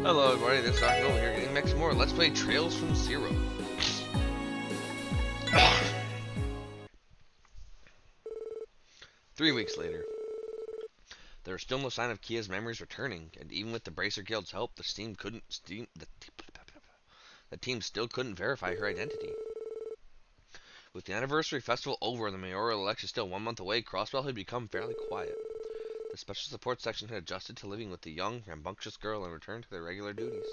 Hello everybody, this is Dr. over here getting Mix More. Let's play Trails from Zero. 3 weeks later. There was still no sign of Kia's memories returning, and even with the Bracer Guild's help, the team still couldn't verify her identity. With the anniversary festival over and the mayoral election still 1 month away, Crossbell had become fairly quiet. The special support section had adjusted to living with the young, rambunctious girl and returned to their regular duties.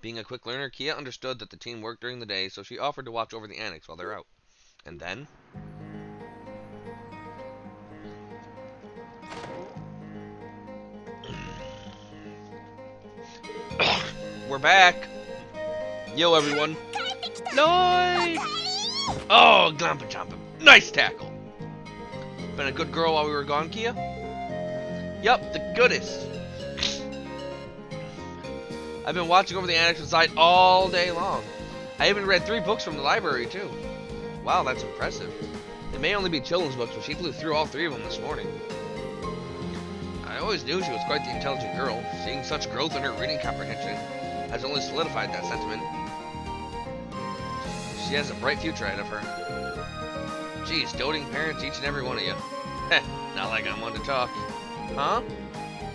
Being a quick learner, Kia understood that the team worked during the day, so she offered to watch over the annex while they're out. And then... we're back! Yo, everyone! Lloyd! Oh, Glampa Champa. Nice tackle! Been a good girl while we were gone, Kia? Yup, the goodest. I've been watching over the annex inside all day long. I even read 3 books from the library, too. Wow, that's impressive. They may only be children's books, but she flew through all 3 of them this morning. I always knew she was quite the intelligent girl. Seeing such growth in her reading comprehension has only solidified that sentiment. She has a bright future ahead of her. Geez, doting parents, each and every one of you. Heh, not like I'm one to talk. Huh?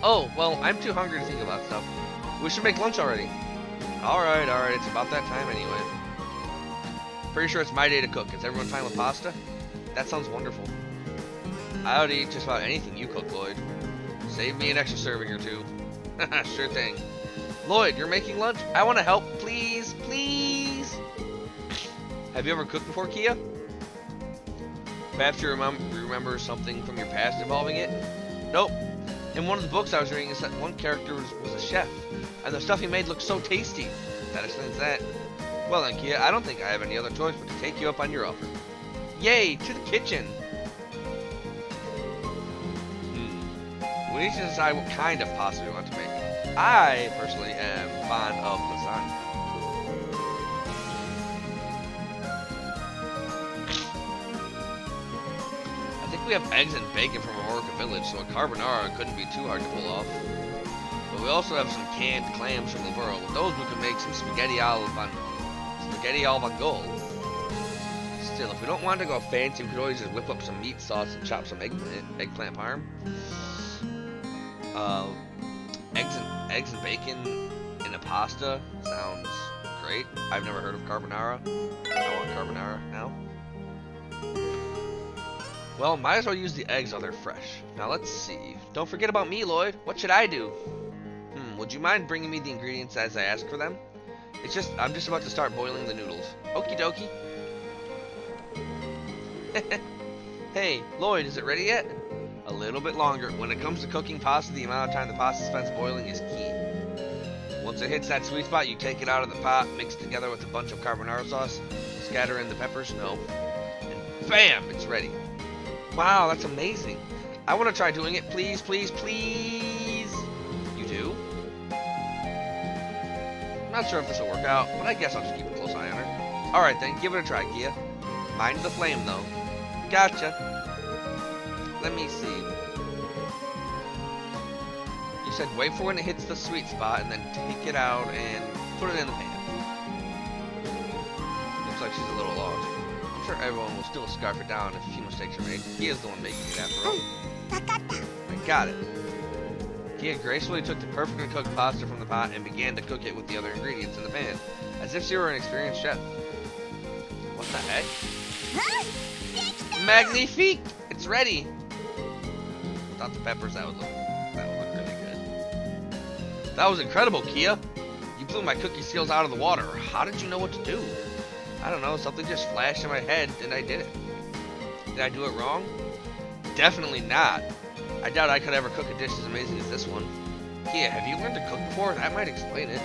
Oh, well, I'm too hungry to think about stuff. We should make lunch already. Alright, it's about that time anyway. Pretty sure it's my day to cook. Is everyone fine with pasta? That sounds wonderful. I would eat just about anything you cook, Lloyd. Save me an extra serving or 2. Sure thing. Lloyd, you're making lunch? I want to help, please, please. Have you ever cooked before, Kia? Perhaps you remember something from your past involving it? Nope. In one of the books I was reading, it said one character was a chef, and the stuff he made looked so tasty. That explains that. Well then, Kia, I don't think I have any other choice but to take you up on your offer. Yay, to the kitchen! We need to decide what kind of pasta we want to make. I, personally, am fond of lasagna. I think we have eggs and bacon from Aurora Village, so a carbonara couldn't be too hard to pull off. But we also have some canned clams from Lavero. With those, we could make some spaghetti al vongole. Still, if we don't want to go fancy, we could always just whip up some meat sauce and chop some eggplant parm. Eggs and bacon in a pasta sounds great. I've never heard of carbonara. I want carbonara now. Well, might as well use the eggs while they're fresh. Now let's see. Don't forget about me, Lloyd. What should I do? Would you mind bringing me the ingredients as I ask for them? I'm just about to start boiling the noodles. Okie dokie. Hey, Lloyd, is it ready yet? A little bit longer. When it comes to cooking pasta, the amount of time the pasta spends boiling is key. Once it hits that sweet spot, you take it out of the pot, mix it together with a bunch of carbonara sauce, scatter in the peppers, and bam, it's ready. Wow, that's amazing. I want to try doing it, please, please, please. You do? I'm not sure if this will work out, but I guess I'll just keep a close eye on her. Alright then, give it a try, Kia. Mind the flame, though. Gotcha. Let me see. You said wait for when it hits the sweet spot and then take it out and put it in the pan. Looks like she's a little lost. I'm sure everyone will still scarf it down if a few mistakes are made. Kia's the one making it after all. I got it. Kia gracefully took the perfectly cooked pasta from the pot and began to cook it with the other ingredients in the pan, as if she were an experienced chef. What the heck? Magnifique! It's ready! Without the peppers, that would look really good. That was incredible, Kia. You blew my cookie skills out of the water. How did you know what to do? I don't know, something just flashed in my head and I did it. Did I do it wrong? Definitely not. I doubt I could ever cook a dish as amazing as this one. Kia, have you learned to cook before? That might explain it.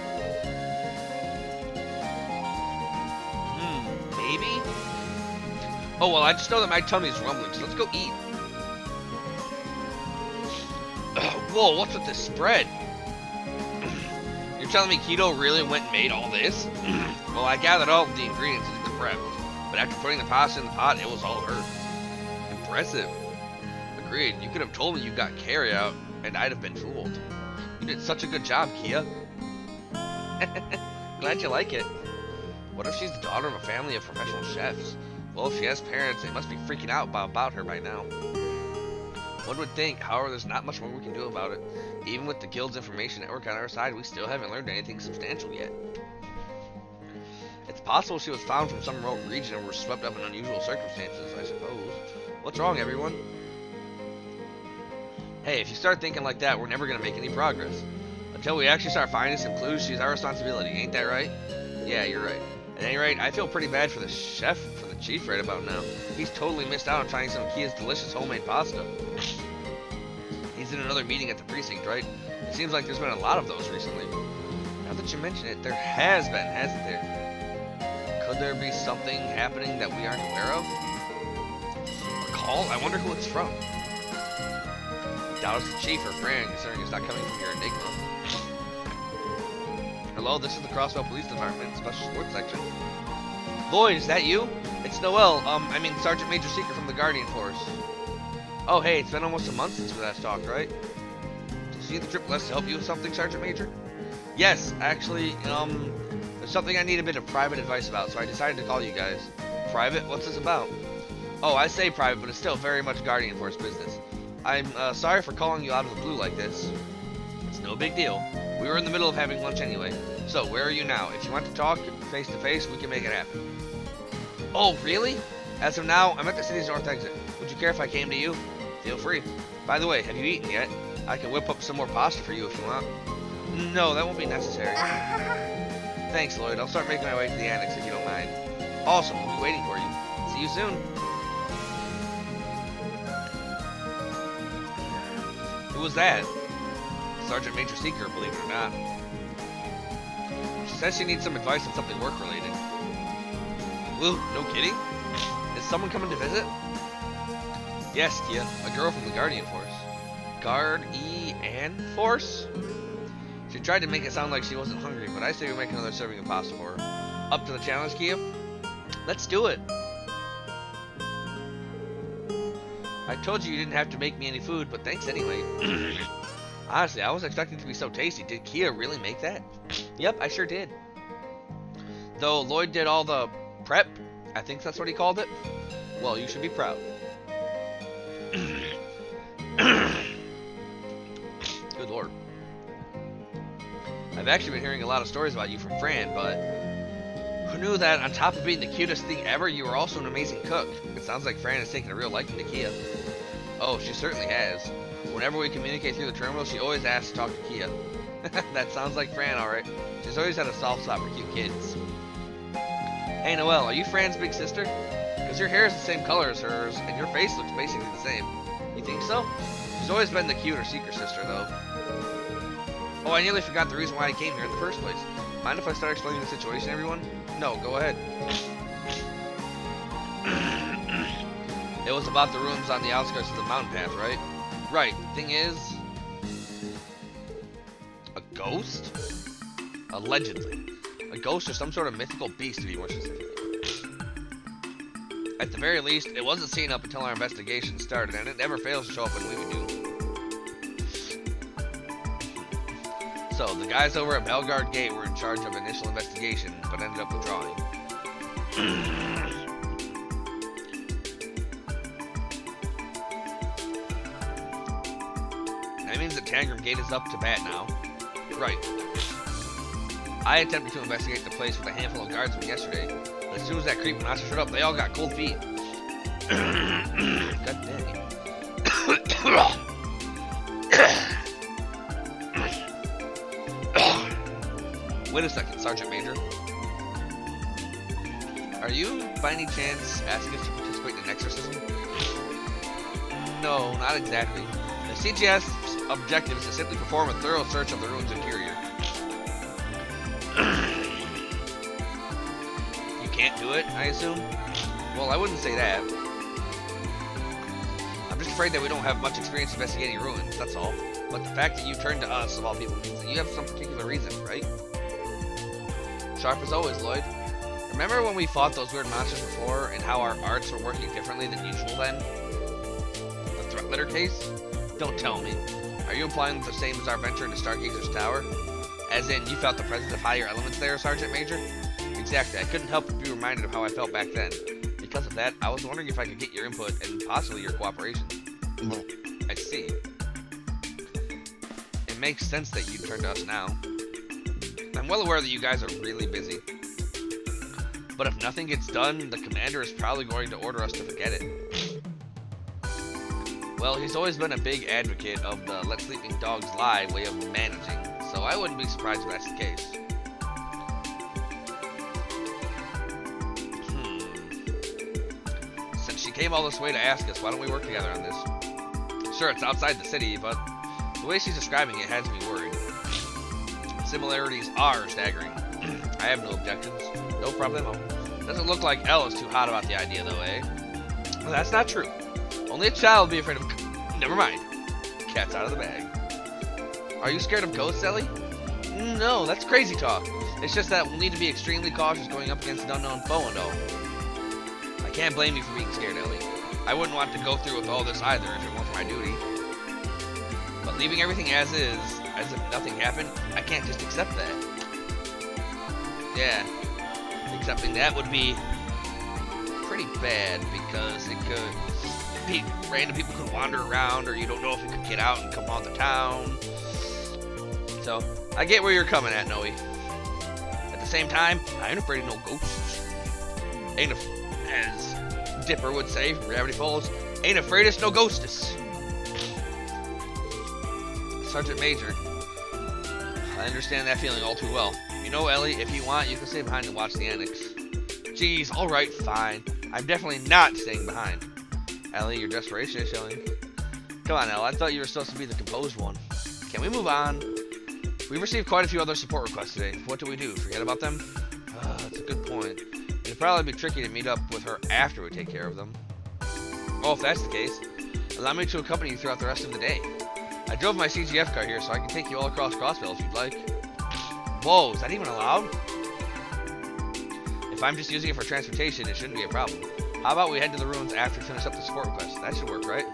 Maybe? Oh, well, I just know that my tummy's rumbling, so let's go eat. Whoa, what's with this spread? You're telling me Keto really went and made all this? Well, I gathered all of the ingredients and did the prep, but after putting the pasta in the pot, it was all her. Impressive. Agreed, you could have told me you got carry out, and I'd have been fooled. You did such a good job, Kia. Glad you like it. What if she's the daughter of a family of professional chefs? Well, if she has parents, they must be freaking out about her by now. One would think, however, there's not much more we can do about it. Even with the Guild's information network on our side, we still haven't learned anything substantial yet. It's possible she was found from some remote region and were swept up in unusual circumstances, I suppose. What's wrong, everyone? Hey, if you start thinking like that, we're never going to make any progress. Until we actually start finding some clues, she's our responsibility, ain't that right? Yeah, you're right. At any rate, I feel pretty bad for the chief right about now. He's totally missed out on trying some of Kia's delicious homemade pasta. He's in another meeting at the precinct, right? It seems like there's been a lot of those recently. Now that you mention it, there has been, hasn't there? Could there be something happening that we aren't aware of? A call? I wonder who it's from. Doubt it's the chief or Fran, considering it's not coming from your Enigma. Hello, this is the Crossville Police Department, Special Sports Section. Lloyd, is that you? It's Noel, I mean Sergeant Major Seeker from the Guardian Force. Oh hey, it's been almost a month since we last talked, right? Did you need the Triple S to help you with something, Sergeant Major? Yes, actually, there's something I need a bit of private advice about, so I decided to call you guys. Private? What's this about? Oh, I say private, but it's still very much Guardian Force business. I'm sorry for calling you out of the blue like this. It's no big deal. We were in the middle of having lunch anyway. So, where are you now? If you want to talk face to face, we can make it happen. Oh, really? As of now, I'm at the city's north exit. Would you care if I came to you? Feel free. By the way, have you eaten yet? I can whip up some more pasta for you if you want. No, that won't be necessary. Thanks, Lloyd. I'll start making my way to the annex if you don't mind. Awesome. We'll be waiting for you. See you soon. Who was that? Sergeant Major Seeker, believe it or not. She says she needs some advice on something work-related. Woo, no kidding? Is someone coming to visit? Yes, Kia, a girl from the Guardian Force. Guardian Force? She tried to make it sound like she wasn't hungry, but I say we make another serving of pasta for her. Up to the challenge, Kia? Let's do it. I told you didn't have to make me any food, but thanks anyway. Honestly, I was expecting it to be so tasty. Did Kia really make that? Yep, I sure did. Though Lloyd did all the prep, I think that's what he called it. Well, you should be proud. Good lord. I've actually been hearing a lot of stories about you from Fran, but who knew that on top of being the cutest thing ever, you were also an amazing cook? It sounds like Fran has taken a real liking to Kia. Oh, she certainly has. Whenever we communicate through the terminal, she always asks to talk to Kia. That sounds like Fran, alright. She's always had a soft spot for cute kids. Hey Noelle, are you Fran's big sister? Because your hair is the same color as hers, and your face looks basically the same. You think so? She's always been the cuter Seeker sister, though. Oh, I nearly forgot the reason why I came here in the first place. Mind if I start explaining the situation, everyone? No, go ahead. It was about the rooms on the outskirts of the mountain path, right? Right. Thing is... a ghost? Allegedly. A ghost or some sort of mythical beast, to be more specific. At the very least, it wasn't seen up until our investigation started, and it never fails to show up when we do. So, the guys over at Belgard Gate were in charge of initial investigation, but ended up withdrawing. That means that Tangram Gate is up to bat now. Right. I attempted to investigate the place with a handful of guardsmen yesterday, but as soon as that creepy monster showed up, they all got cold feet. God dang. Wait a second, Sergeant Major. Are you, by any chance, asking us to participate in an exorcism? No, not exactly. The CGS objective is to simply perform a thorough search of the ruins interior. You can't do it, I assume? Well, I wouldn't say that. I'm just afraid that we don't have much experience investigating ruins, that's all. But the fact that you turned to us, of all people, means that you have some particular reason, right? Sharp as always, Lloyd. Remember when we fought those weird monsters before, and how our arts were working differently than usual then? The threat letter case? Don't tell me. Are you implying the same as our venture into Stargazer's Tower? As in, you felt the presence of higher elements there, Sergeant Major? Exactly. I couldn't help but be reminded of how I felt back then. Because of that, I was wondering if I could get your input and possibly your cooperation. I see. It makes sense that you'd turn to us now. I'm well aware that you guys are really busy. But if nothing gets done, the commander is probably going to order us to forget it. Well, he's always been a big advocate of the let sleeping dogs lie way of managing, so I wouldn't be surprised if that's the case. Since she came all this way to ask us, why don't we work together on this? Sure, it's outside the city, but the way she's describing it has me worried. Similarities are staggering. I have no objections. No problemo. Doesn't look like Elle is too hot about the idea, though, eh? Well, that's not true. Only a child would be afraid of... Never mind. Cat's out of the bag. Are you scared of ghosts, Ellie? No, that's crazy talk. It's just that we'll need to be extremely cautious going up against an unknown foe and all. I can't blame you for being scared, Ellie. I wouldn't want to go through with all this either if it weren't for my duty. But leaving everything as is, as if nothing happened, I can't just accept that. Yeah. Accepting that would be pretty bad because it could... Random people could wander around, or you don't know if you could get out and come out the town. So, I get where you're coming at, Noe. At the same time, I ain't afraid of no ghosts. As Dipper would say from Gravity Falls, ain't afraid of no ghostess. Sergeant Major, I understand that feeling all too well. You know, Ellie, if you want, you can stay behind and watch the annex. Jeez, alright, fine. I'm definitely not staying behind. Ellie, your desperation is showing. Come on, Elle, I thought you were supposed to be the composed one. Can we move on? We've received quite a few other support requests today. What do we do? Forget about them? That's a good point. It'd probably be tricky to meet up with her after we take care of them. Oh, if that's the case, allow me to accompany you throughout the rest of the day. I drove my CGF car here, so I can take you all across Crossville if you'd like. Whoa, is that even allowed? If I'm just using it for transportation, it shouldn't be a problem. How about we head to the ruins after we finish up the support request? That should work, right?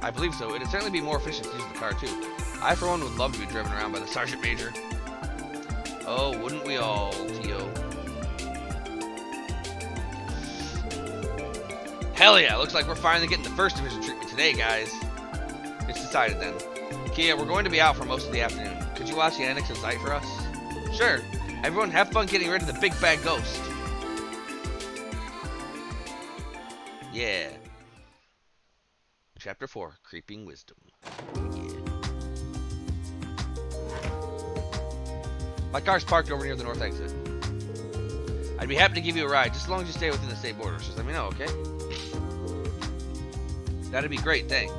I believe so. It'd certainly be more efficient to use the car, too. I, for one, would love to be driven around by the Sergeant Major. Oh, wouldn't we all, Tio? Hell yeah, looks like we're finally getting the first division treatment today, guys. It's decided then. Kia, we're going to be out for most of the afternoon. Could you watch the annex in sight for us? Sure. Everyone have fun getting rid of the big bad ghost. Yeah. Chapter 4, Creeping Wisdom. Yeah. My car's parked over near the north exit. I'd be happy to give you a ride, just as long as you stay within the state borders. Just let me know, okay? That'd be great, thanks.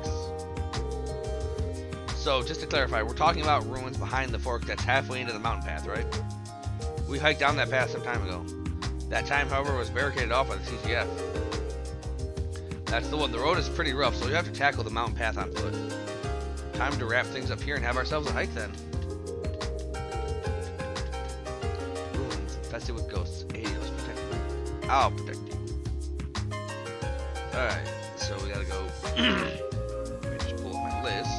So, just to clarify, we're talking about ruins behind the fork that's halfway into the mountain path, right? We hiked down that path some time ago. That time, however, was barricaded off by the CGF. That's the one. The road is pretty rough, so you have to tackle the mountain path on foot. Time to wrap things up here and have ourselves a hike then. Ruins infested with ghosts. Helios, protect me. I'll protect you. Alright, so we gotta go. Let me just pull up my list.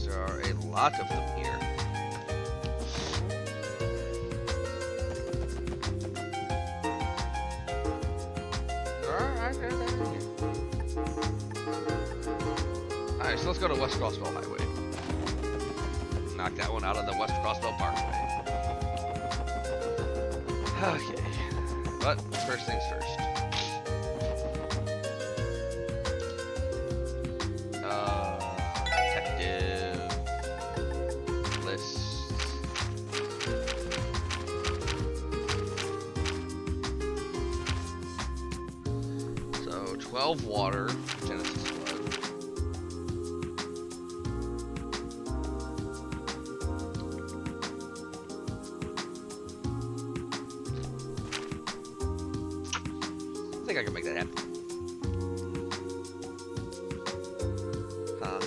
There are a lot of them here. Alright, so let's go to West Crossville Highway. Knock that one out of the West Crossville Parkway. Okay. But first things first. So 12 water, Genesis blood. think I can make that happen.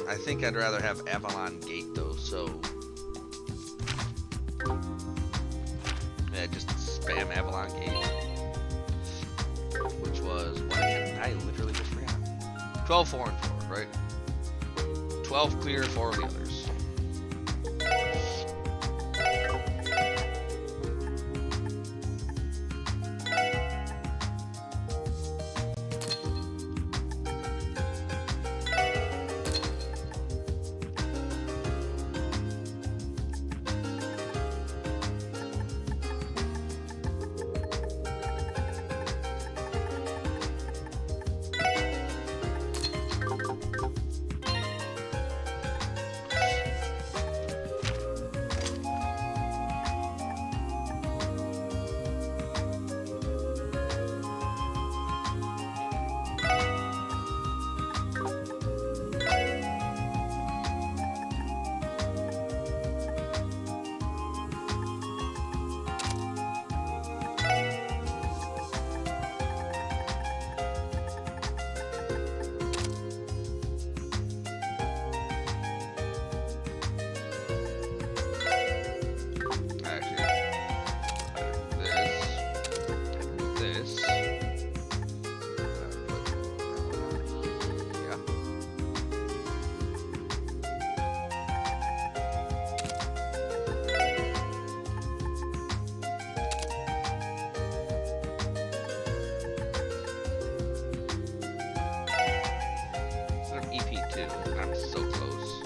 I think I'd rather have Avalon Gate though, so yeah, just spam Avalon Gate, which was what again? I literally just forgot. 12, 4, and 4, right? 12 clear, 4 of the others. I'm so close.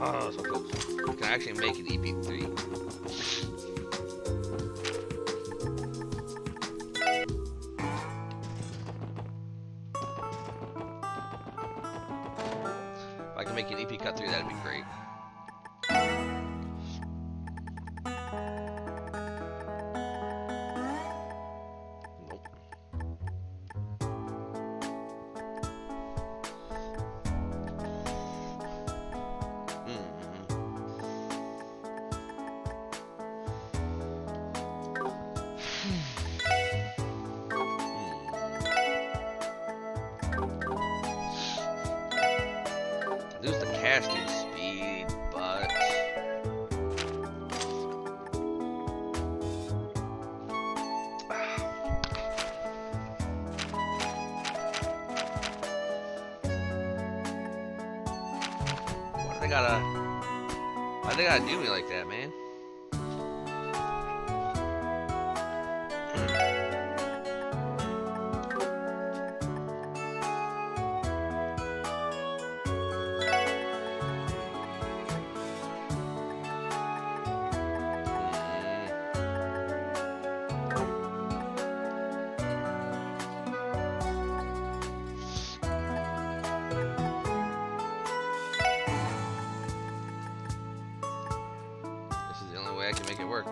Oh, so close. You can actually make an EP3. If I can make an EP cut 3, that'd be great. Nope. Lose the casting speed, but why they gotta do me like that, man? I can make it work.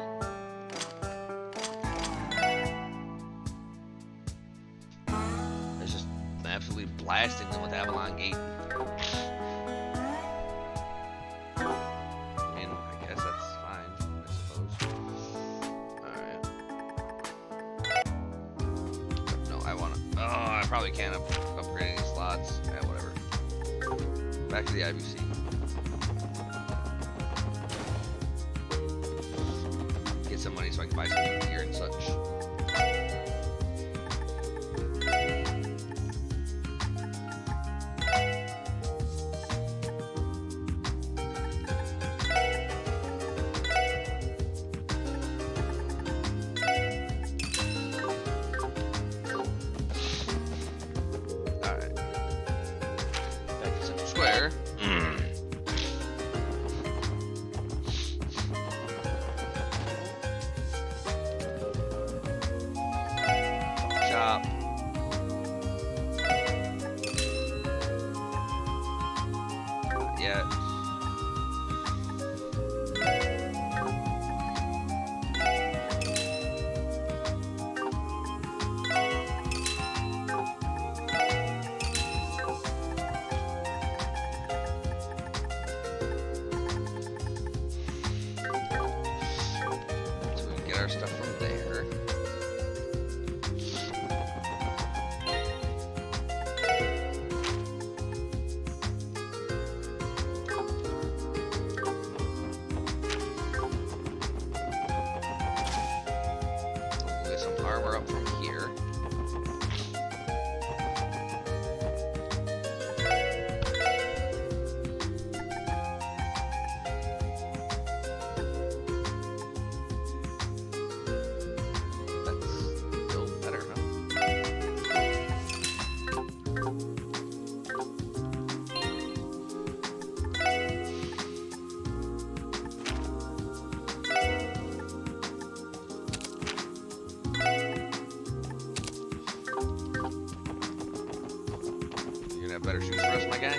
It's just absolutely blasting them with Avalon Gate. I mean, I guess that's fine, I suppose. Alright. No, I wanna. Oh, I probably can't upgrade any slots. Yeah, whatever. Back to the IVC. Some money so I can buy some new gear and such. Alright. Back to Central Square. stuff from there. We'll get some armor up from here. Better shoes for us, my guy.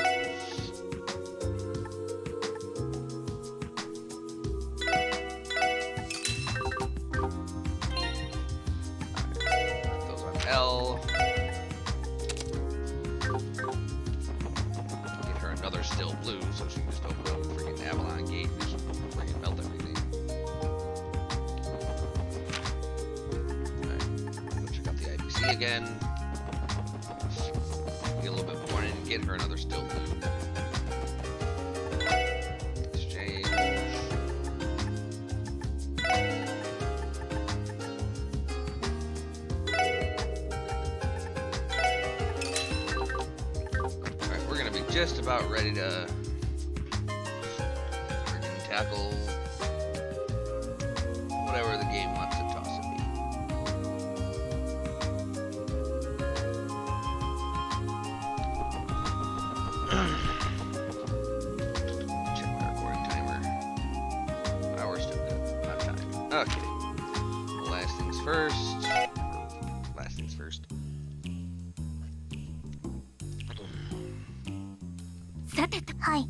Those on L. Get her another still blue so she can just open up the freaking Avalon gate and just freaking melt everything. Alright, go check out the IBC again. Get her another still blue. Exchange. Alright, we're gonna be just about ready to tackle whatever the game wants to toss at me. Check my recording timer. Oh, we're still good. Not time. Okay. Last things first. Last things first. さてと、はい。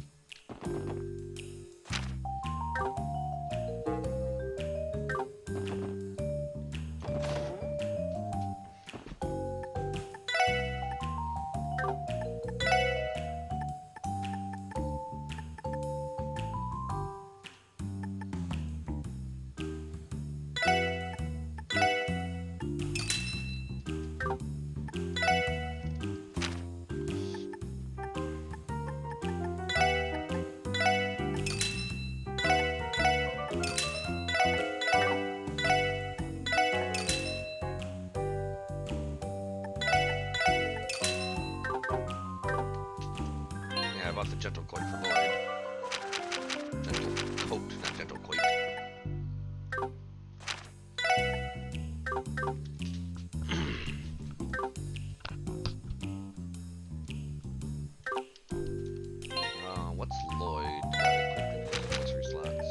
I bought the gentle coin for Lloyd. Gentle coat, not gentle coat. What's Lloyd got equipped in his accessory slots?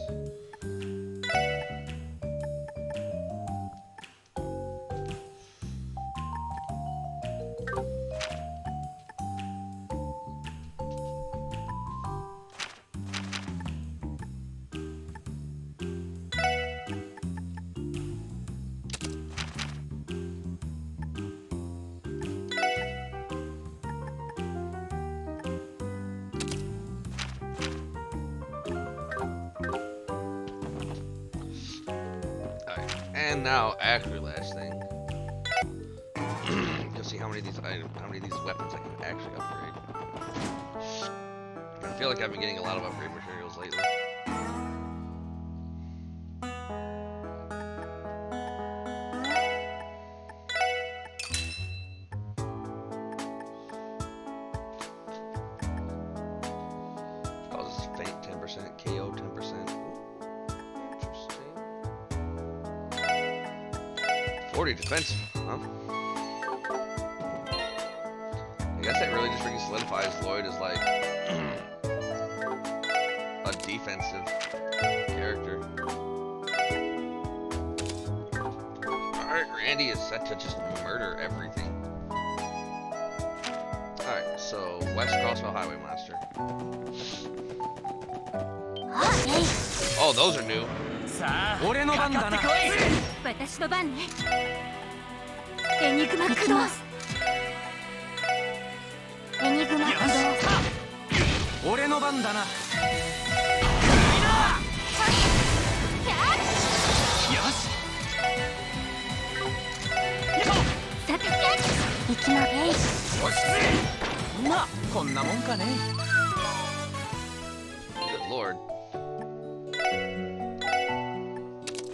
And now, actually, last thing. You'll see how many of these items, how many of these weapons I can actually upgrade. I feel like I've been getting a lot of upgrade materials lately. Causes faint 10%, KO 10%. 40 defense, huh? I guess that really just really solidifies Lloyd as like a defensive character. Alright, Randy is set to just murder everything. Alright, so West Crossville Highway Monster. Oh, those are new. 俺の番だな。私の番ね。エニグマ駆動。エニグマ駆動。俺の番だな。よし。きまえい。落ち着け。まあこんなもんかね。 Good lord.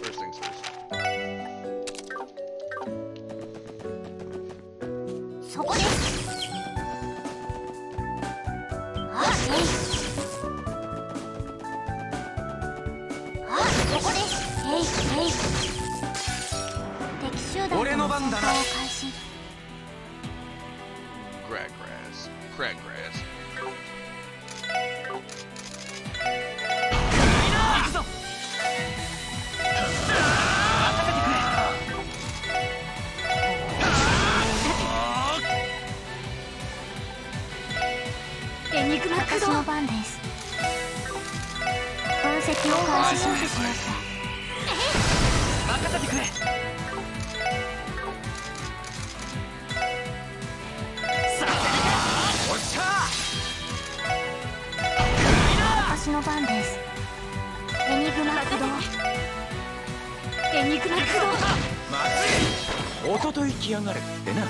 First things first. そこです。あえい。あそこです。えいえい。敵集団との戦闘を開始。 Craggrass. Craggrass. 行くぞ。エニグマ駆動の番です。分析を開始しました。任せてくれ。さあ、おっしゃ私の番です。エニグマ駆動。エニグマ駆動。まずい。おととい来やがれってな。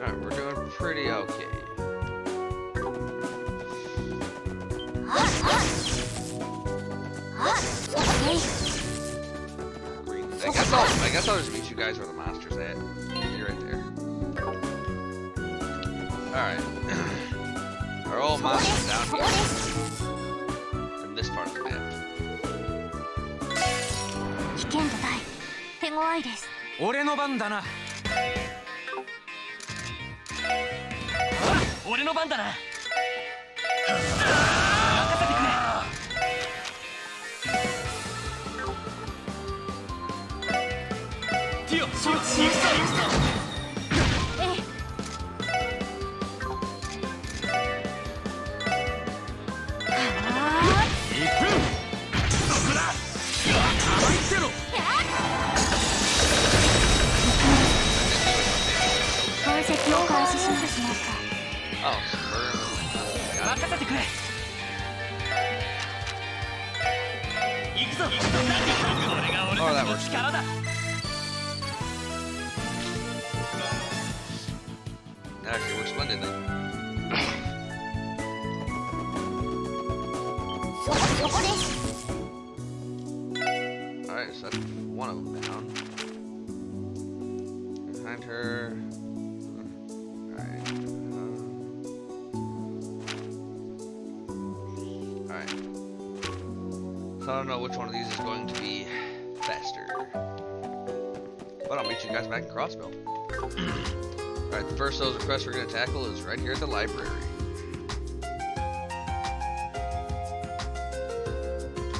Alright, we're doing pretty okay. I guess I'll just meet you guys where the monster's at. You're right there. Alright. Our old monster's down here. In this part of the map. 危険度大。手強いです。俺の番だな。俺の番だな。任せてくれ。ティオ、行くぞ行くぞ。ええ。行く。そこだ。甘いってろ。分析を開始しました。 Oh, 任せてくれ。行くぞ。これが俺たちの力だ。 actually works splendid then. そこです。 Alright, so that's one of them down. Behind her. Alright. Alright. So I don't know which one of these is going to be faster. But I'll meet you guys back in Crossbell. Alright, the first of those requests we're going to tackle is right here at the library.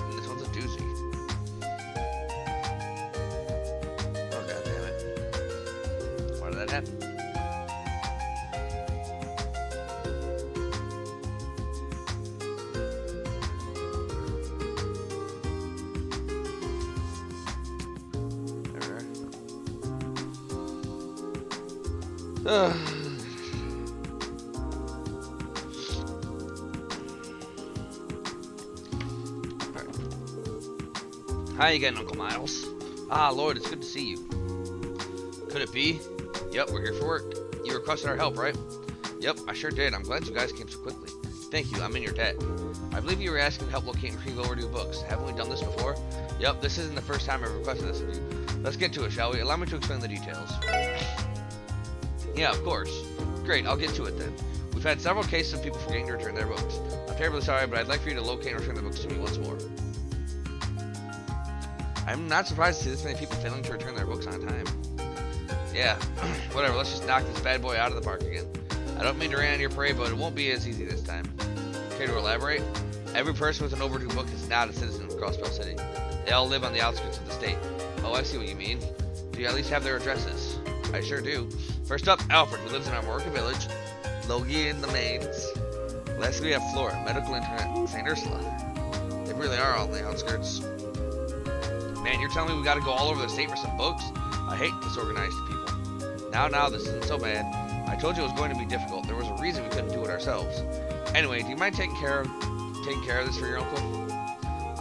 And this one's a doozy. Oh, god damn it. Why did that happen? There. How you getting, Uncle Miles? Ah, Lloyd, it's good to see you. Could it be? Yep, we're here for work. You requested our help, right? Yep, I sure did. I'm glad you guys came so quickly. Thank you, I'm in your debt. I believe you were asking to help locate and retrieve overdue books. Haven't we done this before? Yep, this isn't the first time I've requested this of you. Let's get to it, shall we? Allow me to explain the details. Yeah, of course. Great, I'll get to it then. We've had several cases of people forgetting to return their books. I'm terribly sorry, but I'd like for you to locate and return the books to me once more. I'm not surprised to see this many people failing to return their books on time. Yeah, whatever, let's just knock this bad boy out of the park again. I don't mean to rain on your parade, but it won't be as easy this time. Okay, to elaborate, every person with an overdue book is not a citizen of Crossbell City. They all live on the outskirts of the state. Oh, I see what you mean. Do you at least have their addresses? I sure do. First up, Alfred, who lives in Armorica Village, Logie in the Mains. Lastly, we have Flora, Medical Internette, St. Ursula. They really are all on the outskirts. Man, you're telling me we gotta go all over the state for some books? I hate disorganized people. Now, this isn't so bad. I told you it was going to be difficult. There was a reason we couldn't do it ourselves. Anyway, do you mind taking care of this for your uncle?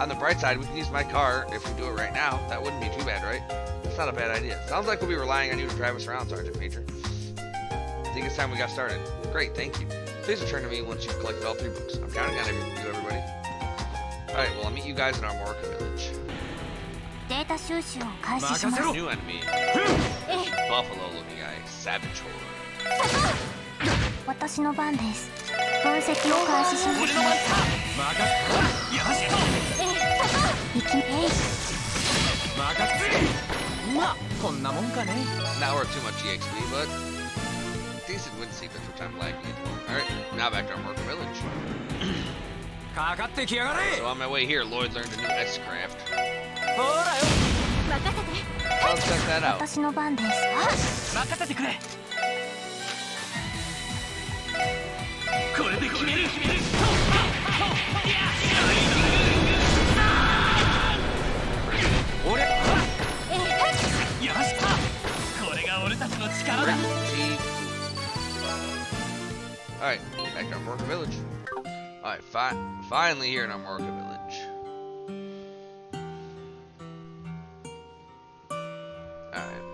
On the bright side, we can use my car if we do it right now. That wouldn't be too bad, right? That's not a bad idea. Sounds like we'll be relying on you to drive us around, Sergeant Major. I think it's time we got started. Great, thank you. Please return to me once you've collected all 3 books. I'm counting on you, everybody. Alright, well, I'll meet you guys in our Morka village. データ収集を開始します。 New enemy. Buffalo-looking guy. Savage horde. 私の番です。分析を開始します。いきまあこんなもんかね。 Not worth too much EXP, but decent win sequence, which I'm liking. Alright, now back to our Morka village. かかってきやがれ。 So on my way here, Lloyd learned a new S-craft. ほらよ。任せて。 Let's check that out. 私の番です。任せてくれ。これで決める。俺。よし。これが俺たちの力だ。 Alright, back to our Morka village. Alright, finally here in our Morka village. Alright.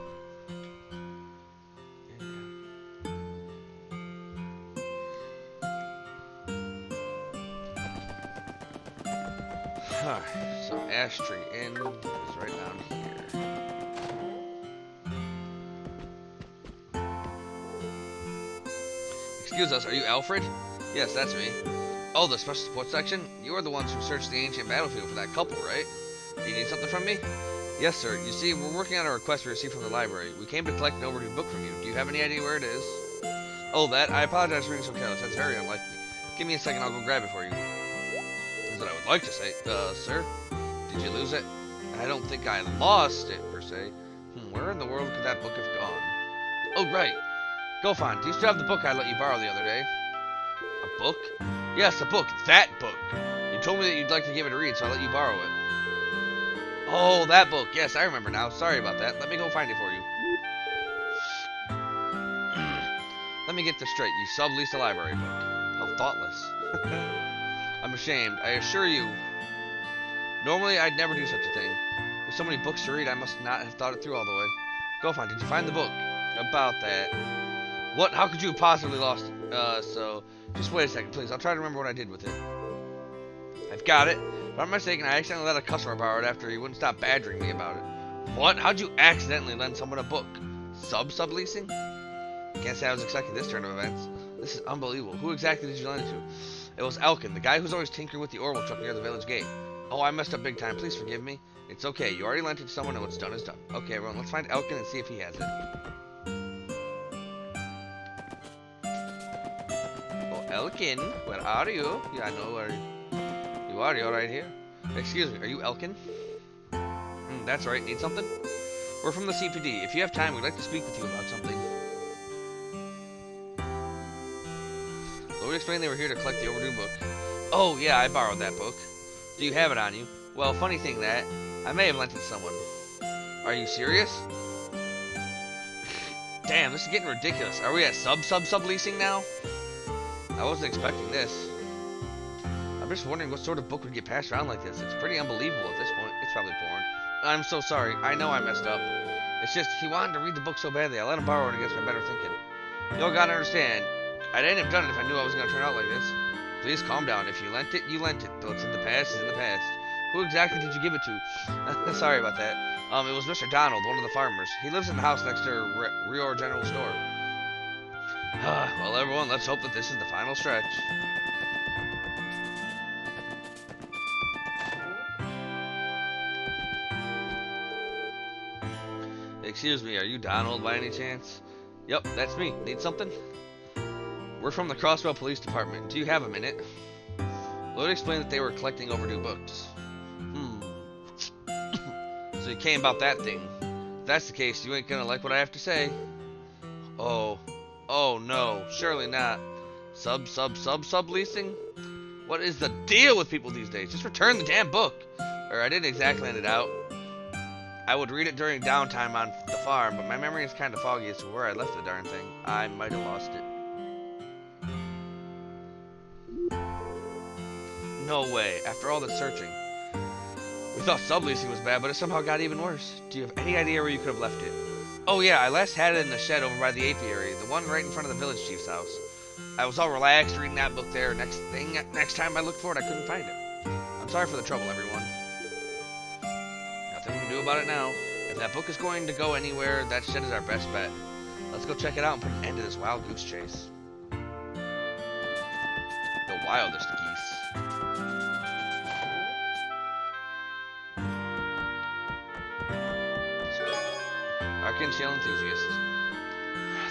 Alright, so Ash Tree Inn is right down here. Excuse us, are you Alfred? Yes, that's me. Oh, the special support section? You are the ones who searched the ancient battlefield for that couple, right? Do you need something from me? Yes, sir. You see, we're working on a request we received from the library. We came to collect an overdue book from you. Do you have any idea where it is? Oh, that? I apologize for being so careless. That's very unlike me. Give me a second, I'll go grab it for you. Is what I would like to say. Sir? Did you lose it? I don't think I lost it, per se. Where in the world could that book have gone? Oh, right. Gohan, do you still have the book I let you borrow the other day? A book? Yes, a book. That book. You told me that you'd like to give it a read, so I let you borrow it. Oh, that book. Yes, I remember now. Sorry about that. Let me go find it for you. Let me get this straight. You subleased a library book. How thoughtless. I'm ashamed. I assure you. Normally, I'd never do such a thing. With so many books to read, I must not have thought it through all the way. Gohan, did you find the book? About that. What? How could you have possibly lost it? So... Just wait a second, please. I'll try to remember what I did with it. I've got it. If I'm mistaken, I accidentally let a customer borrow it after he wouldn't stop badgering me about it. What? How'd you accidentally lend someone a book? Subleasing? Can't say I was expecting this turn of events. This is unbelievable. Who exactly did you lend it to? It was Elkin, the guy who's always tinkering with the Orwell truck near the village gate. Oh, I messed up big time. Please forgive me. It's okay. You already lent it to someone and what's done is done. Okay, everyone, let's find Elkin and see if he has it. Elkin, where are you? Yeah, I know where you are. You're right here. Excuse me, are you Elkin? That's right. Need something? We're from the CPD. If you have time, we'd like to speak with you about something. Lloyd explained they were here to collect the overdue book. Oh, yeah, I borrowed that book. Do you have it on you? Well, funny thing that, I may have lent it to someone. Are you serious? Damn, this is getting ridiculous. Are we at subleasing now? I wasn't expecting this. I'm just wondering what sort of book would get passed around like this. It's pretty unbelievable at this point. It's probably porn. I'm so sorry. I know I messed up. It's just, he wanted to read the book so badly. I let him borrow it against my better thinking. Y'all gotta understand. I didn't have done it if I knew I was gonna turn out like this. Please calm down. If you lent it, you lent it. What's in the past is in the past. Who exactly did you give it to? Sorry about that. It was Mr. Donald, one of the farmers. He lives in the house next to Rior General Store. Well, everyone, let's hope that this is the final stretch. Excuse me, are you Donald by any chance? Yep, that's me. Need something? We're from the Crossbell Police Department. Do you have a minute? Lloyd explained that they were collecting overdue books. So you came about that thing. If that's the case, you ain't gonna like what I have to say. Oh no, surely not. Subleasing? What is the deal with people these days? Just return the damn book. Or I didn't exactly lend it out. I would read it during downtime on the farm, but my memory is kind of foggy as to where I left the darn thing. I might have lost it. No way. After all the searching. thought subleasing was bad, but it somehow got even worse. Do you have any idea where you could have left it? Oh yeah, I last had it in the shed over by the apiary, the one right in front of the village chief's house. I was all relaxed reading that book there. Next time I looked for it, I couldn't find it. I'm sorry for the trouble, everyone. Nothing we can do about it now. If that book is going to go anywhere, that shed is our best bet. Let's go check it out and put an end to this wild goose chase. The wildest geese. Arcane Shell enthusiast.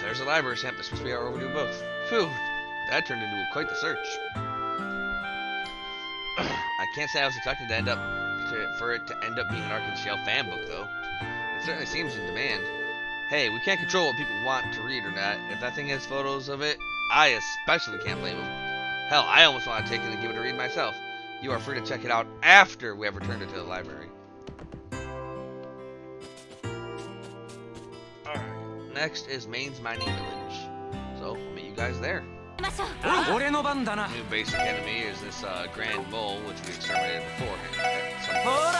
There's a library stamp. This must be our overdue book. Phew, that turned into quite the search. I can't say I was expecting for it to end up being an Arcane Shell fan book, though. It certainly seems in demand. Hey, we can't control what people want to read or not. If that thing has photos of it, I especially can't blame them. Hell, I almost want to take it and give it a read myself. You are free to check it out after we have returned it to the library. Alright, next is Maine's Mining Village. So, I'll meet you guys there. New basic enemy is this Grand Mole, which we exterminated beforehand. Oh boy.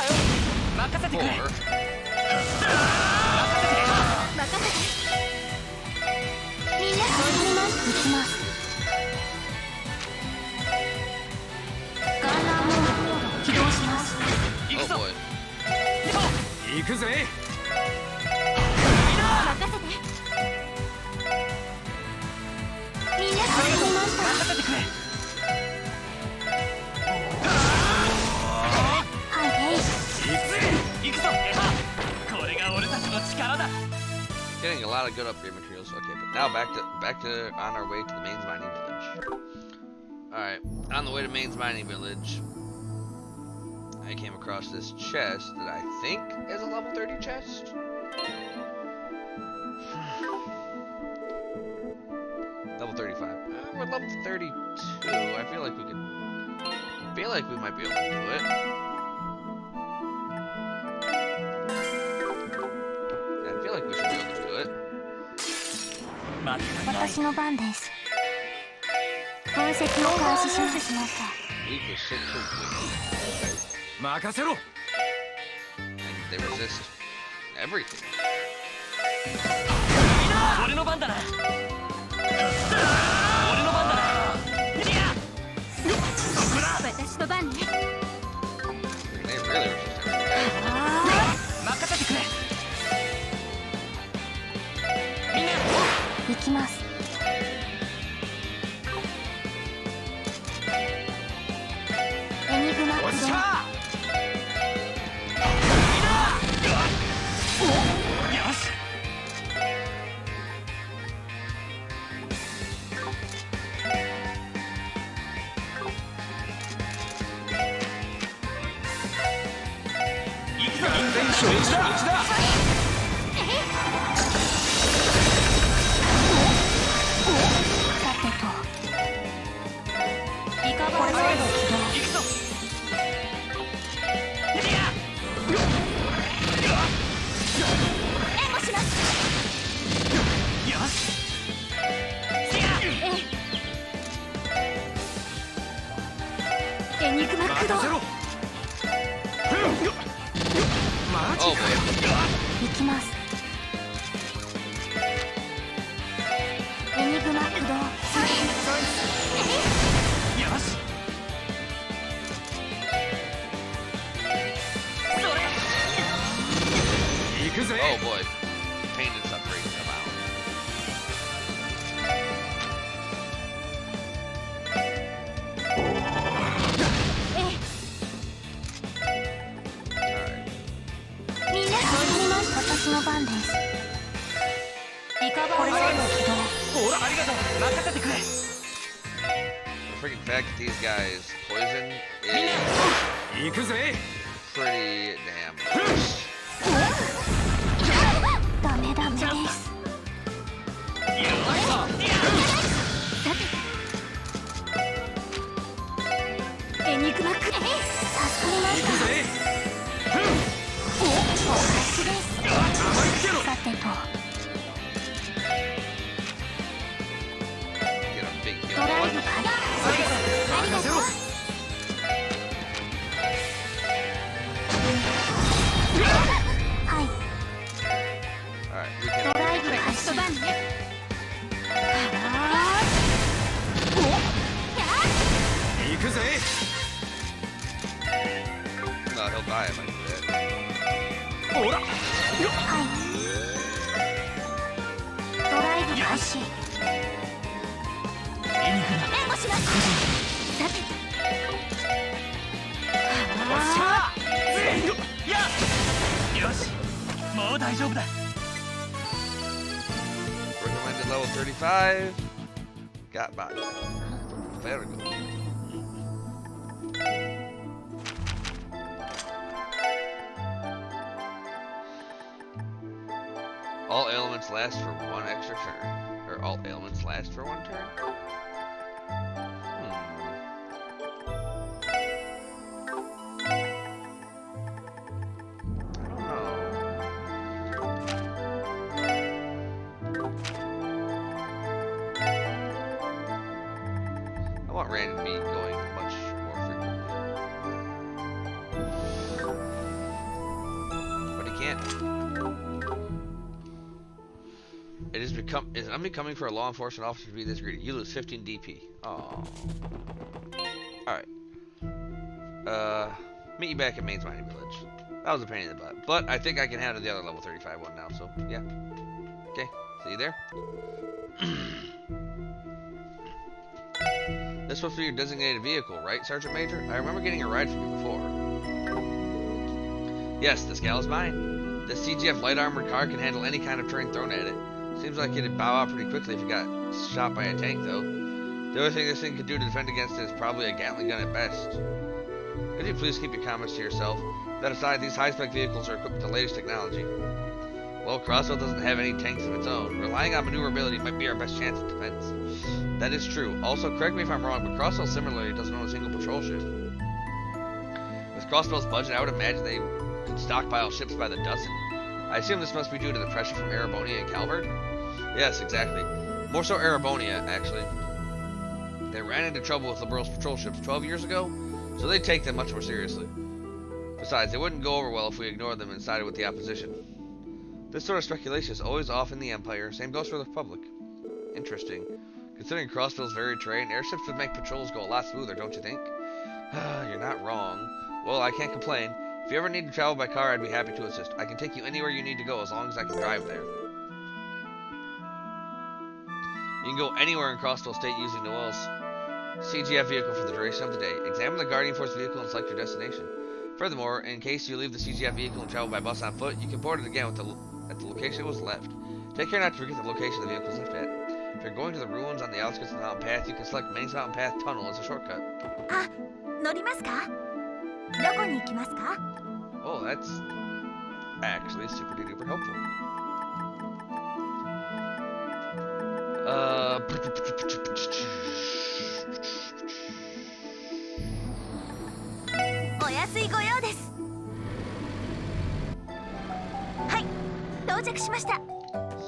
Getting a lot of good upgrade materials. Okay, but now back to on our way to the Maine's Mining Village. Alright, on the way to Maine's Mining Village, I came across this chest that I think is a level 30 chest. Level 35. We're level 32. I feel like we could. I feel like we might be able to do it. I feel like we should be able to do it. 私の番です。分析を開始しました。 Weak is so quick. 任せろ。 And they resist everything. 俺の番だな。私の番ね。 They really resist everything. 任せてくれ。みんな行きます。エニグマ駆動。よし。 Oh boy. 行きます。エニグマ駆動。よし。行くぜ。 Oh boy. Pain and suffering abound. Alright. みんな私の番です。リカバーモード起動。ほら、ありがとう。任せてくれ。 The freaking fact that these guys poison is 行くぜ。 pretty damn nice. ダメダメです。エニグマ駆動。助かりました。お返しです。さてと。 Get a big heal ドライブ going. 開始。ありがとう。ほら。はいドライブ開始援護しますさておっしゃー。よし、もう大丈夫だ。Recommended level 35. Got by. Very good. All ailments last for one extra turn. Or all ailments last for one turn? I want Rand to be going much more frequently. But he can't. It is unbecoming for a law enforcement officer to be this greedy. You lose 15 DP. Oh. Alright. Meet you back at Maine's Mining Village. That was a pain in the butt. But I think I can handle the other level 35 one now, so yeah. Okay, see you there. This supposed to be your designated vehicle, right, Sergeant Major? I remember getting a ride from you before. Yes, this gal is mine. The CGF light armored car can handle any kind of terrain thrown at it. Seems like it'd bow out pretty quickly if you got shot by a tank, though. The only thing this thing could do to defend against it is probably a Gatling gun at best. Could you please keep your comments to yourself? That aside, these high-spec vehicles are equipped with the latest technology. Well, Crossville doesn't have any tanks of its own. Relying on maneuverability might be our best chance at defense. That is true. Also, correct me if I'm wrong, but Crossville similarly doesn't own a single patrol ship. With Crossville's budget, I would imagine they could stockpile ships by the dozen. I assume this must be due to the pressure from Erebonia and Calvard? Yes, exactly. More so Erebonia, actually. They ran into trouble with Liberal's patrol ships 12 years ago, so they take them much more seriously. Besides, they wouldn't go over well if we ignored them and sided with the opposition. This sort of speculation is always off in the Empire. Same goes for the Republic. Interesting. Considering Crossville's very terrain, airships would make patrols go a lot smoother, don't you think? You're not wrong. Well, I can't complain. If you ever need to travel by car, I'd be happy to assist. I can take you anywhere you need to go as long as I can drive there. You can go anywhere in Crossville State using Noel's CGF vehicle for the duration of the day. Examine the Guardian Force vehicle and select your destination. Furthermore, in case you leave the CGF vehicle and travel by bus on foot, you can board it again at the location it was left. Take care not to forget the location the vehicle was left at. If you're going to the ruins on the outskirts of the mountain path, you can select Maine's Mountain Path Tunnel as a shortcut. Oh, that's actually super duper helpful.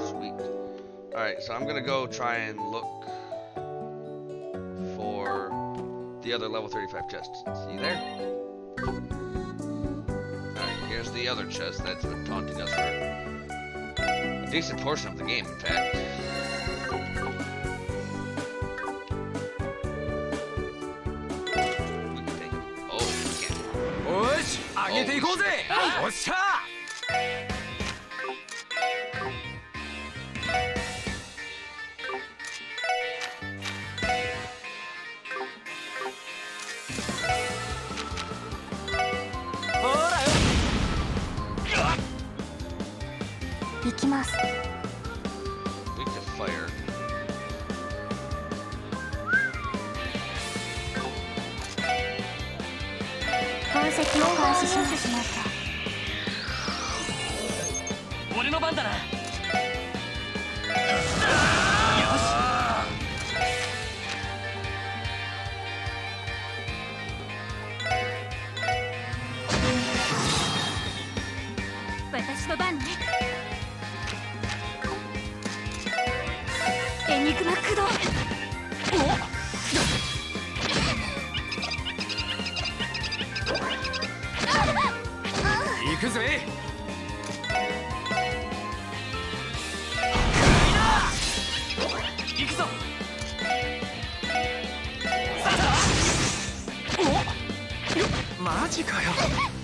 Sweet. Alright, so I'm gonna go try and look for the other level 35 chests. See you there? Alright, here's the other chest that's been taunting us for a decent portion of the game, in fact. We can take it. Oh, we can't. We can fire.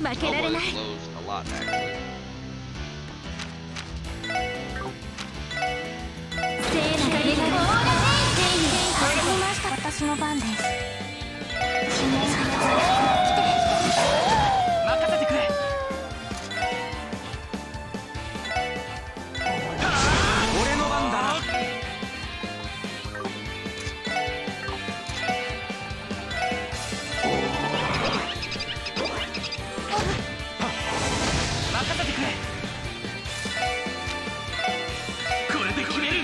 負けられない。 Hellboy blows a lot, actually. 聖なるレイが始めました。私の番です。指名された。任せてくれ。俺の番だな。任せてくれ。これで決める。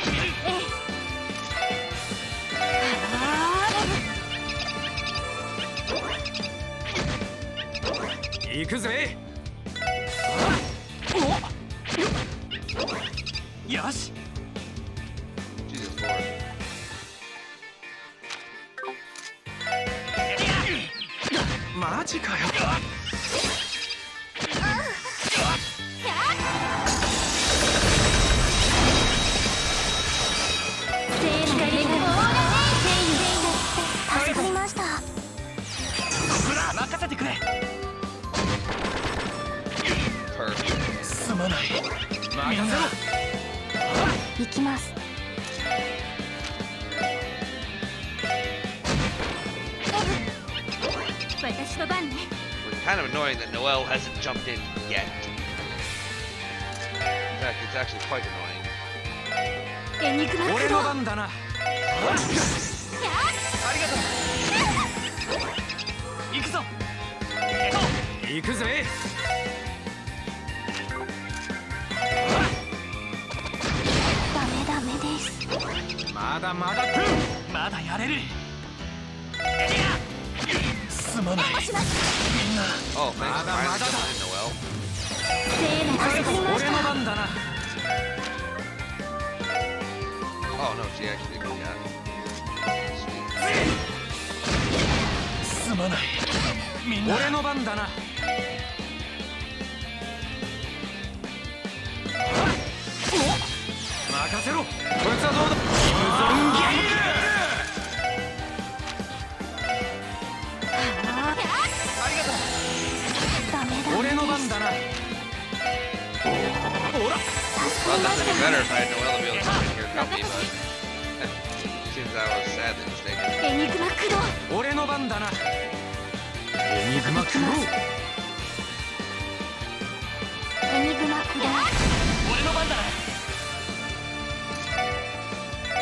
行くぜ。よし。 Jesus Lord. マジかよ。助かりました。任せてくれ。 Perfect. すまない。任せろ。行きます。私の番ね。 We're kind of annoying that Noelle hasn't jumped in yet. In fact, it's actually quite annoying. エニグマク俺ロの番だな。ありがとう。行くぞ。行くぜ。ダメです。まだまだ。まだやれる。すまない。みんな。 Oh, thanks for Mada, finally mada. jumping in, Noelle. 聖なる助かりまし俺のた。番だな。 Oh no, she actually got it. Sweet. すまない。みんな。俺の番だな。任せろ。こいつはどうだ。ダメだ。俺の番だな。ほら。 Well, that would be better if I had Noelle to be able to come in here and help me, but seems I was sadly mistaken. エニグマクロ俺の番だな。エニグマクロ。エニグマクロ俺の番だな。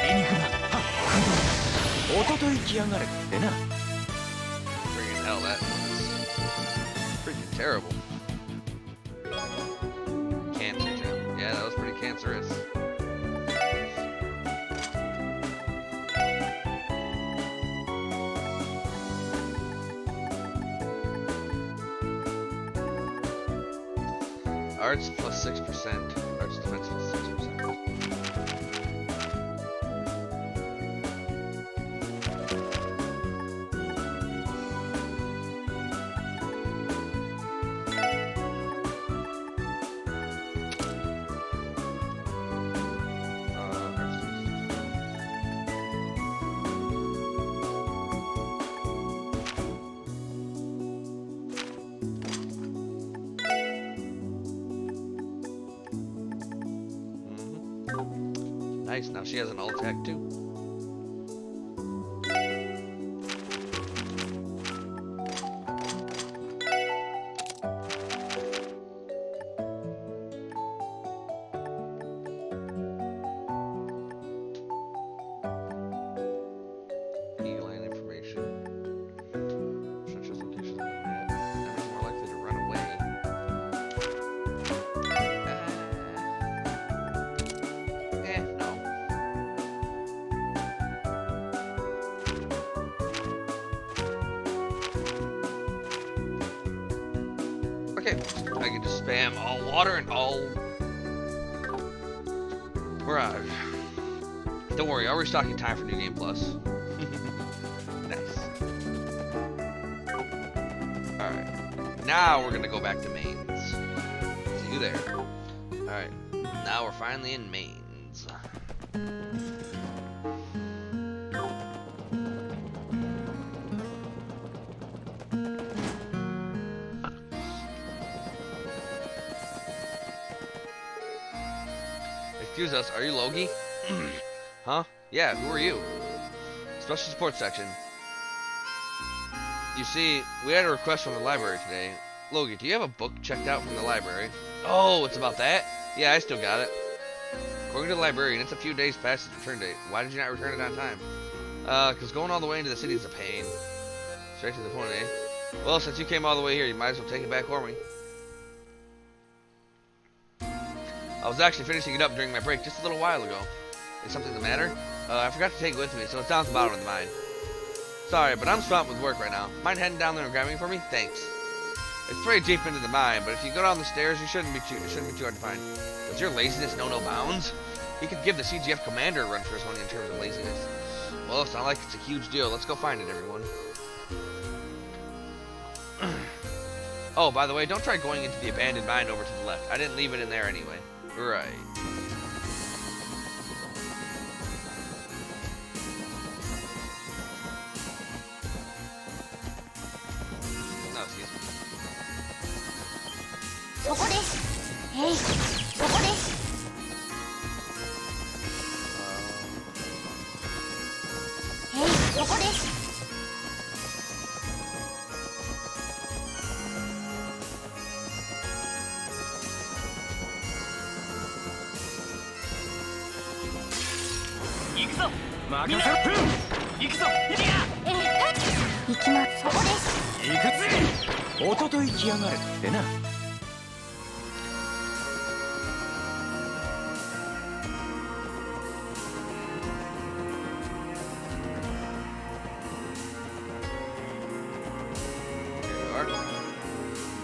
エニグマ。おととい来やがれってな。 Freaking hell, that was freaking terrible. Cancer gem. Yeah, that was pretty cancerous. Arts plus 6%. Arts defense plus 6%. Nice, now she has an alt attack too. Line information. Structures, locations on the map. Enemies more likely to run away. No. Okay, I can just spam all water and all Mirage. Don't worry, I'll restock in time for New Game Plus. Nice. Alright, now we're gonna go back to mains. See you there. Alright, now we're finally in mains. Excuse us, are you Logie? Huh? Yeah, who are you? Special support section. You see, we had a request from the library today. Logie, do you have a book checked out from the library? Oh, it's about that? Yeah, I still got it. According to the librarian, it's a few days past its return date. Why did you not return it on time? Because going all the way into the city is a pain. Straight to the point, eh? Well, since you came all the way here, you might as well take it back for me. I was actually finishing it up during my break just a little while ago. Is something the matter? I forgot to take it with me, so it's down at the bottom of the mine. Sorry, but I'm swamped with work right now. Mind heading down there and grabbing it for me? Thanks. It's pretty deep into the mine, but if you go down the stairs, it shouldn't be too hard to find. Does your laziness know no bounds? He could give the CGF commander a run for his money in terms of laziness. Well, it's not like it's a huge deal. Let's go find it, everyone. Oh, by the way, don't try going into the abandoned mine over to the left. I didn't leave it in there anyway. Right. No, excuse me. そこです。えい、そこです。えい、そこです。行くぞ。任せろ。行くぞ。行きま、そこです。行くぜ。おととい来やがれってな。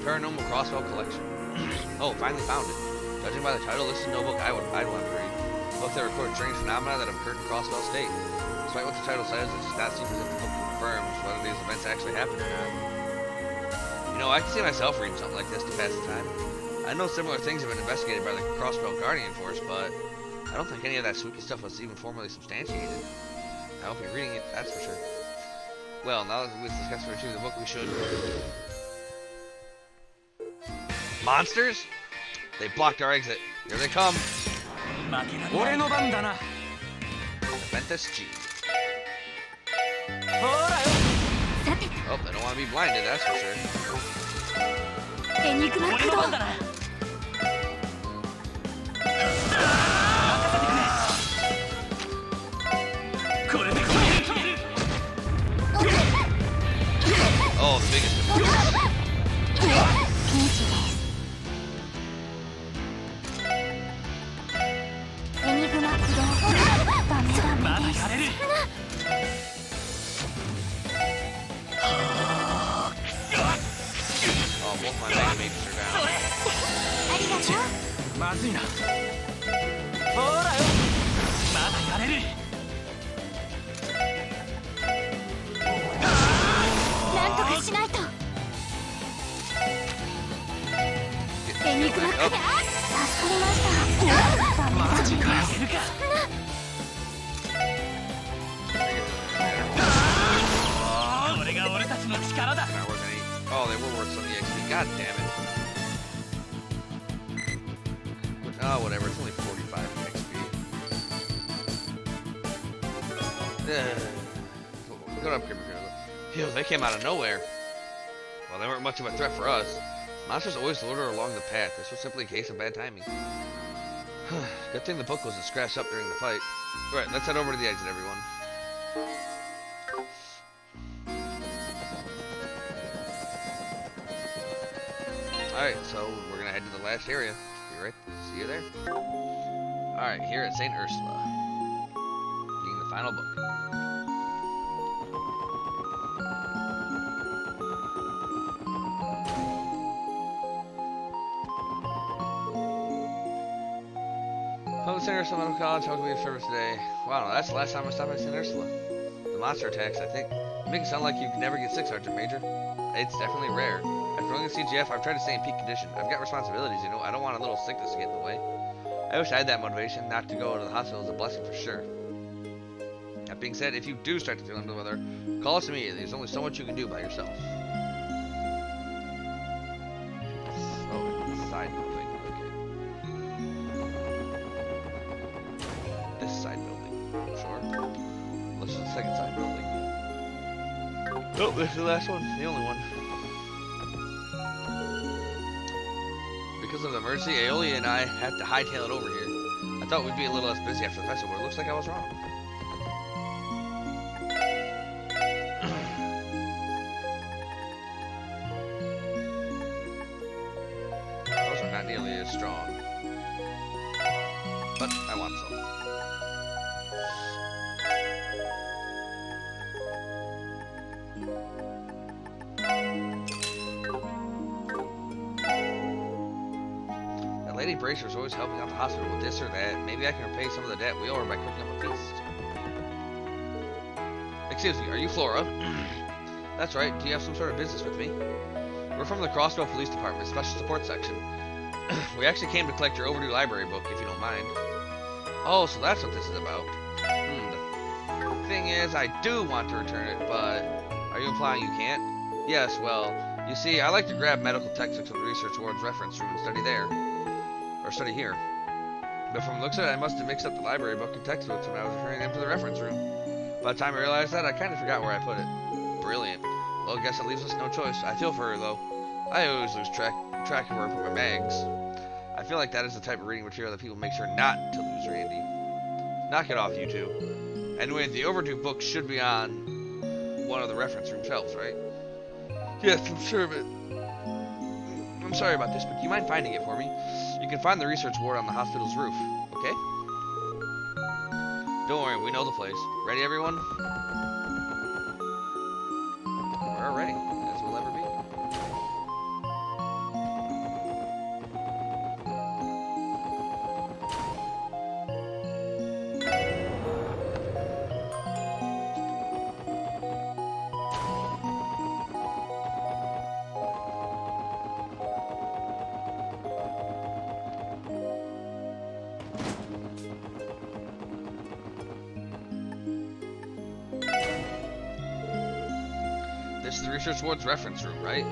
Paranormal Crossbow Collection. Oh, finally found it. Judging by the title, this is no book I'd want to read. A book that records strange phenomena that have occurred in Crossbell State. Despite what the title says, it does not seem as if the book confirms whether these events actually happened or not. You know, I can see myself reading something like this to pass the time. I know similar things have been investigated by the Crossbell Guardian Force, but I don't think any of that spooky stuff was even formally substantiated. I hope you're reading it, that's for sure. Well, now that we've discussed for the book, we should... Monsters? They blocked our exit. Here they come. Ventus G. Oh, they don't want to be blinded, that's for sure. エニグマ駆動。Oh, the biggest difference. ピンチです。エニグマ駆動。ダメダメです。Oh, both my mega mages are down. ありがとう。まずいな。ほらよ。まだやれる。なんとかしないと。エニグマ駆動。助かりました。ダメダメです。これが俺たちの力だ。 Oh, they were worth some EXP. God damn it. Oh, whatever. It's only 45 XP. Good upgrade material. Ew, they came out of nowhere. Well, they weren't much of a threat for us. Monsters always lure along the path. This was simply a case of bad timing. Good thing the book wasn't scratched up during the fight. Right, let's head over to the exit, everyone. Alright, so we're gonna head to the last area. Be right. See you there. Alright, here at St. Ursula. Being the final book. Home to St. Ursula Medical College, how can we have service today? Wow, that's the last time I stopped at St. Ursula. The monster attacks, I think. You make it sound like you can never get sick, Sergeant Major. It's definitely rare. After running the CGF, I've tried to stay in peak condition. I've got responsibilities, you know. I don't want a little sickness to get in the way. I wish I had that motivation. Not to go to the hospital is a blessing for sure. That being said, if you do start to feel under the weather, call us immediately. There's only so much you can do by yourself. Oh, side note thing. Okay. second side building. Oh, this is the last one. The only one. Because of the emergency, Aeolia and I had to hightail it over here. I thought we'd be a little less busy after the festival, but it looks like I was wrong. Those are not nearly as strong. But I want some. That Lady Bracer's always helping out the hospital with this or that. Maybe I can repay some of the debt we owe her by cooking up a feast. Excuse me, are you Flora? That's right, do you have some sort of business with me? We're from the Crossbell Police Department, Special Support Section. We actually came to collect your overdue library book, if you don't mind. Oh, so that's what this is about. The thing is, I do want to return it, but are you implying you can't? Yes, well, you see, I like to grab medical textbooks from the Research Ward's reference room and study there. Or study here. But from the looks of it, I must have mixed up the library book and textbooks when I was returning them to the reference room. By the time I realized that, I kind of forgot where I put it. Brilliant. Well, I guess it leaves us no choice. I feel for her, though. I always lose track of where I put my bags. I feel like that is the type of reading material that people make sure not to lose, Randy. Knock it off, you two. Anyway, the overdue book should be on one of the reference room shelves, right? Yes, I'm sure of it. I'm sorry about this, but do you mind finding it for me? You can find the research ward on the hospital's roof, okay? Don't worry, we know the place. Ready, everyone? We're ready, as we'll ever be. This is the Research Ward's reference room, right?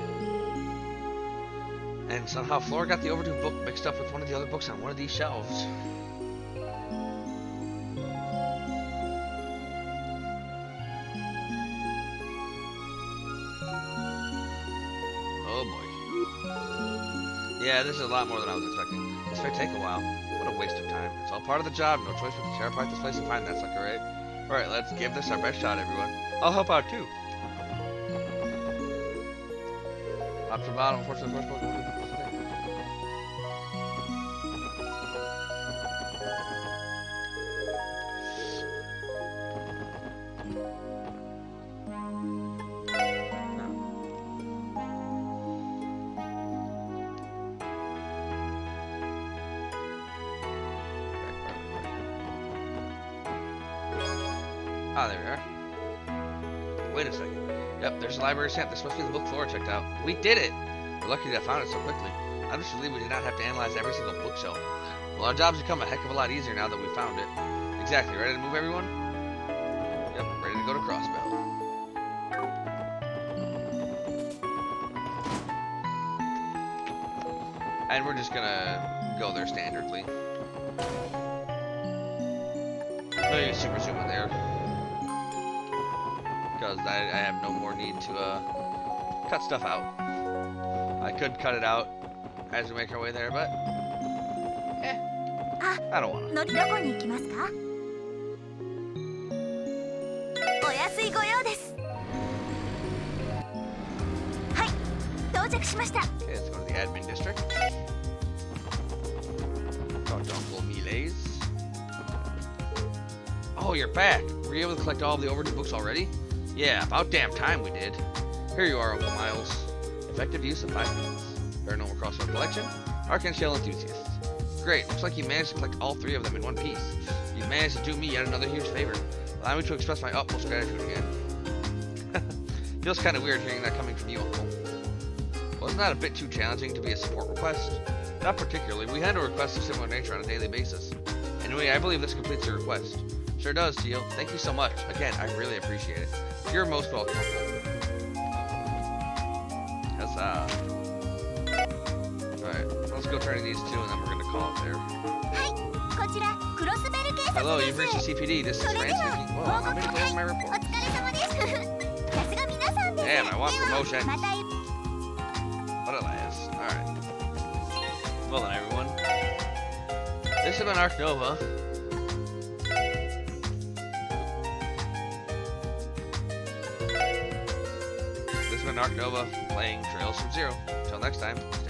And somehow Flora got the overdue book mixed up with one of the other books on one of these shelves. Oh boy. Yeah, this is a lot more than I was expecting. This may take a while. What a waste of time. It's all part of the job. No choice but to tear apart this place and find that sucker, right? Alright, let's give this our best shot, everyone. I'll help out too. Top to bottom, unfortunately, first book. Ah, there we are. Wait a second. Yep, there's a library stamp. This must be the book Flora checked out. We did it! We're lucky to have found it so quickly. I'm just relieved we did not have to analyze every single bookshelf. Well, our job's become a heck of a lot easier now that we found it. Exactly. Ready to move, everyone? Yep, ready to go to Crossbell. And we're just gonna go there standardly. No, you super zoom in there. Because I have no more need to cut stuff out. I could cut it out as we make our way there, but I don't want to. どこに行きますか？お安いご用です。はい、到着しました。 Okay, let's go to the admin district. Talk to Uncle Miles. Oh, you're back. Were you able to collect all of the overdue books already? Yeah, about damn time we did. Here you are, Uncle Miles. Effective use of 5 minutes. Paranormal Crossroad Collection. Arcane Shell Enthusiasts. Great, looks like you managed to collect all 3 of them in one piece. You've managed to do me yet another huge favor. Allow me to express my utmost gratitude again. Feels kind of weird hearing that coming from you, Uncle. Wasn't that a bit too challenging to be a support request? Not particularly. We handle requests of similar nature on a daily basis. Anyway, I believe this completes your request. Sure does, Teal. Thank you so much. Again, I really appreciate it. You're most welcome. Huzzah. Alright, let's go turn these 2 and then we're gonna call it there. はい、ここちらクロスベル警察 Hello, で you've す。 reached the CPD. This is それで Fran は speaking. Whoa, 報 how 告 many は go on my い、お report? 疲れ様です。さすが皆さんです。 Damn, I want では promotion. また。 What a lass. Alright. Well then, everyone. This has been Ark Nova. This has been Ark Nova playing Trails from Zero. Until next time, stay